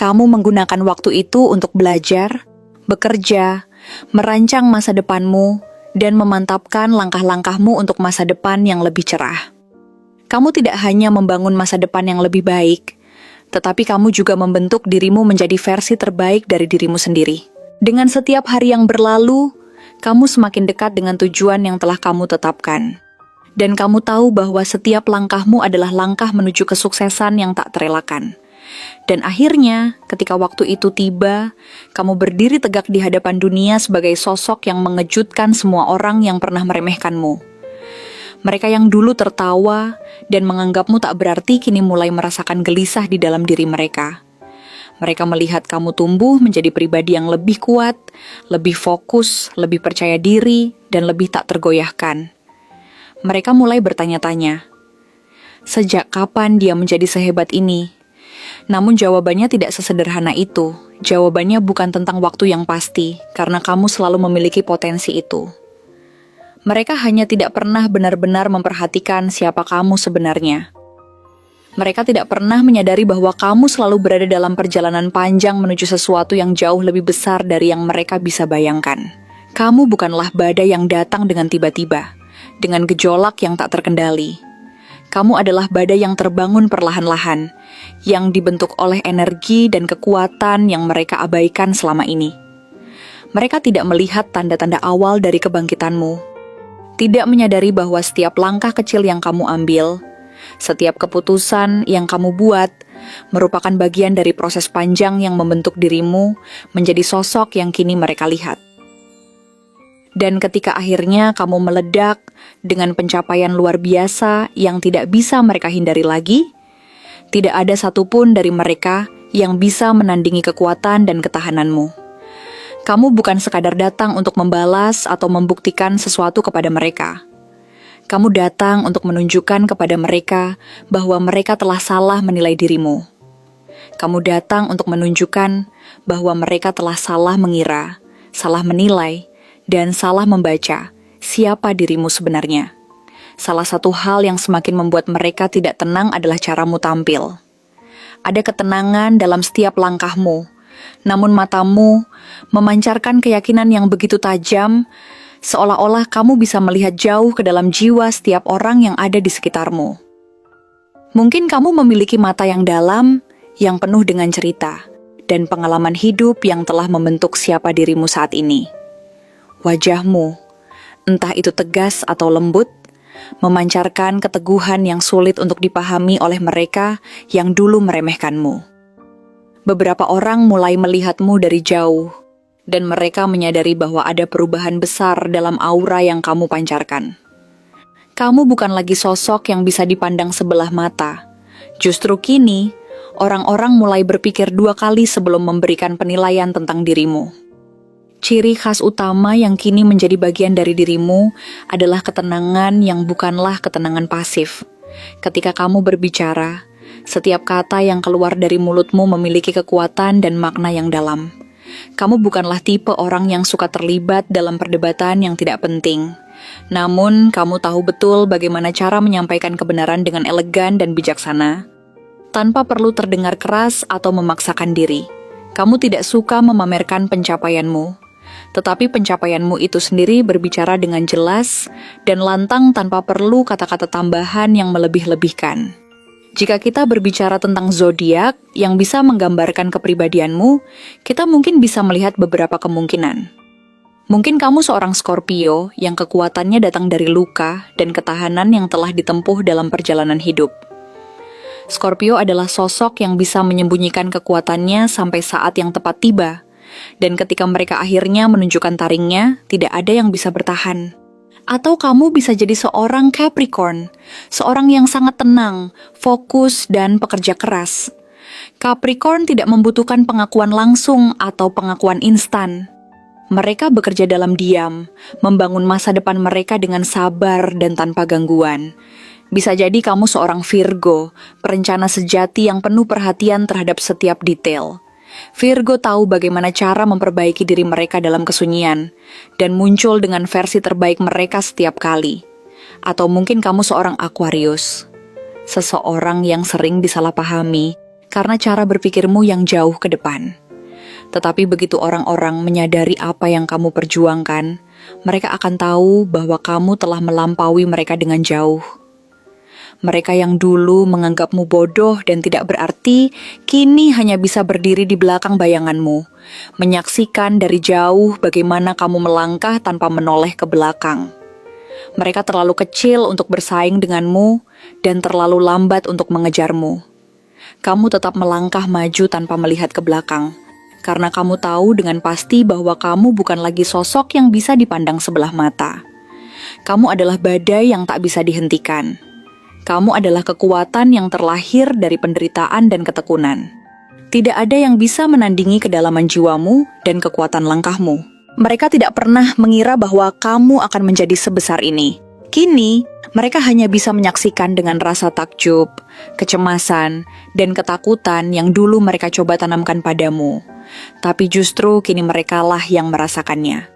Kamu menggunakan waktu itu untuk belajar, bekerja, merancang masa depanmu, dan memantapkan langkah-langkahmu untuk masa depan yang lebih cerah. Kamu tidak hanya membangun masa depan yang lebih baik, tetapi kamu juga membentuk dirimu menjadi versi terbaik dari dirimu sendiri. Dengan setiap hari yang berlalu, kamu semakin dekat dengan tujuan yang telah kamu tetapkan. Dan kamu tahu bahwa setiap langkahmu adalah langkah menuju kesuksesan yang tak terelakkan. Dan akhirnya, ketika waktu itu tiba, kamu berdiri tegak di hadapan dunia sebagai sosok yang mengejutkan semua orang yang pernah meremehkanmu. Mereka yang dulu tertawa dan menganggapmu tak berarti kini mulai merasakan gelisah di dalam diri mereka. Mereka melihat kamu tumbuh menjadi pribadi yang lebih kuat, lebih fokus, lebih percaya diri, dan lebih tak tergoyahkan. Mereka mulai bertanya-tanya, sejak kapan dia menjadi sehebat ini? Namun jawabannya tidak sesederhana itu. Jawabannya bukan tentang waktu yang pasti, karena kamu selalu memiliki potensi itu. Mereka hanya tidak pernah benar-benar memperhatikan siapa kamu sebenarnya. Mereka tidak pernah menyadari bahwa kamu selalu berada dalam perjalanan panjang menuju sesuatu yang jauh lebih besar dari yang mereka bisa bayangkan. Kamu bukanlah badai yang datang dengan tiba-tiba, dengan gejolak yang tak terkendali. Kamu adalah badai yang terbangun perlahan-lahan, yang dibentuk oleh energi dan kekuatan yang mereka abaikan selama ini. Mereka tidak melihat tanda-tanda awal dari kebangkitanmu, tidak menyadari bahwa setiap langkah kecil yang kamu ambil, setiap keputusan yang kamu buat, merupakan bagian dari proses panjang yang membentuk dirimu menjadi sosok yang kini mereka lihat. Dan ketika akhirnya kamu meledak dengan pencapaian luar biasa yang tidak bisa mereka hindari lagi, tidak ada satupun dari mereka yang bisa menandingi kekuatan dan ketahananmu. Kamu bukan sekadar datang untuk membalas atau membuktikan sesuatu kepada mereka. Kamu datang untuk menunjukkan kepada mereka bahwa mereka telah salah menilai dirimu. Kamu datang untuk menunjukkan bahwa mereka telah salah mengira, salah menilai, dan salah membaca siapa dirimu sebenarnya. Salah satu hal yang semakin membuat mereka tidak tenang adalah caramu tampil. Ada ketenangan dalam setiap langkahmu, namun matamu memancarkan keyakinan yang begitu tajam, seolah-olah kamu bisa melihat jauh ke dalam jiwa setiap orang yang ada di sekitarmu. Mungkin kamu memiliki mata yang dalam, yang penuh dengan cerita, dan pengalaman hidup yang telah membentuk siapa dirimu saat ini. Wajahmu, entah itu tegas atau lembut, memancarkan keteguhan yang sulit untuk dipahami oleh mereka yang dulu meremehkanmu. Beberapa orang mulai melihatmu dari jauh, dan mereka menyadari bahwa ada perubahan besar dalam aura yang kamu pancarkan. Kamu bukan lagi sosok yang bisa dipandang sebelah mata. Justru kini, orang-orang mulai berpikir dua kali sebelum memberikan penilaian tentang dirimu. Ciri khas utama yang kini menjadi bagian dari dirimu adalah ketenangan yang bukanlah ketenangan pasif. Ketika kamu berbicara, setiap kata yang keluar dari mulutmu memiliki kekuatan dan makna yang dalam. Kamu bukanlah tipe orang yang suka terlibat dalam perdebatan yang tidak penting. Namun, kamu tahu betul bagaimana cara menyampaikan kebenaran dengan elegan dan bijaksana, tanpa perlu terdengar keras atau memaksakan diri. Kamu tidak suka memamerkan pencapaianmu, tetapi pencapaianmu itu sendiri berbicara dengan jelas dan lantang tanpa perlu kata-kata tambahan yang melebih-lebihkan. Jika kita berbicara tentang zodiak yang bisa menggambarkan kepribadianmu, kita mungkin bisa melihat beberapa kemungkinan. Mungkin kamu seorang Scorpio yang kekuatannya datang dari luka dan ketahanan yang telah ditempuh dalam perjalanan hidup. Scorpio adalah sosok yang bisa menyembunyikan kekuatannya sampai saat yang tepat tiba. Dan ketika mereka akhirnya menunjukkan taringnya, tidak ada yang bisa bertahan. Atau kamu bisa jadi seorang Capricorn, seorang yang sangat tenang, fokus, dan pekerja keras. Capricorn tidak membutuhkan pengakuan langsung atau pengakuan instan. Mereka bekerja dalam diam, membangun masa depan mereka dengan sabar dan tanpa gangguan. Bisa jadi kamu seorang Virgo, perencana sejati yang penuh perhatian terhadap setiap detail. Virgo tahu bagaimana cara memperbaiki diri mereka dalam kesunyian dan muncul dengan versi terbaik mereka setiap kali. Atau mungkin kamu seorang Aquarius, seseorang yang sering disalahpahami karena cara berpikirmu yang jauh ke depan. Tetapi begitu orang-orang menyadari apa yang kamu perjuangkan, mereka akan tahu bahwa kamu telah melampaui mereka dengan jauh. Mereka yang dulu menganggapmu bodoh dan tidak berarti, kini hanya bisa berdiri di belakang bayanganmu, menyaksikan dari jauh bagaimana kamu melangkah tanpa menoleh ke belakang. Mereka terlalu kecil untuk bersaing denganmu dan terlalu lambat untuk mengejarmu. Kamu tetap melangkah maju tanpa melihat ke belakang, karena kamu tahu dengan pasti bahwa kamu bukan lagi sosok yang bisa dipandang sebelah mata. Kamu adalah badai yang tak bisa dihentikan. Kamu adalah kekuatan yang terlahir dari penderitaan dan ketekunan. Tidak ada yang bisa menandingi kedalaman jiwamu dan kekuatan langkahmu. Mereka tidak pernah mengira bahwa kamu akan menjadi sebesar ini. Kini, mereka hanya bisa menyaksikan dengan rasa takjub, kecemasan, dan ketakutan yang dulu mereka coba tanamkan padamu. Tapi justru kini merekalah yang merasakannya.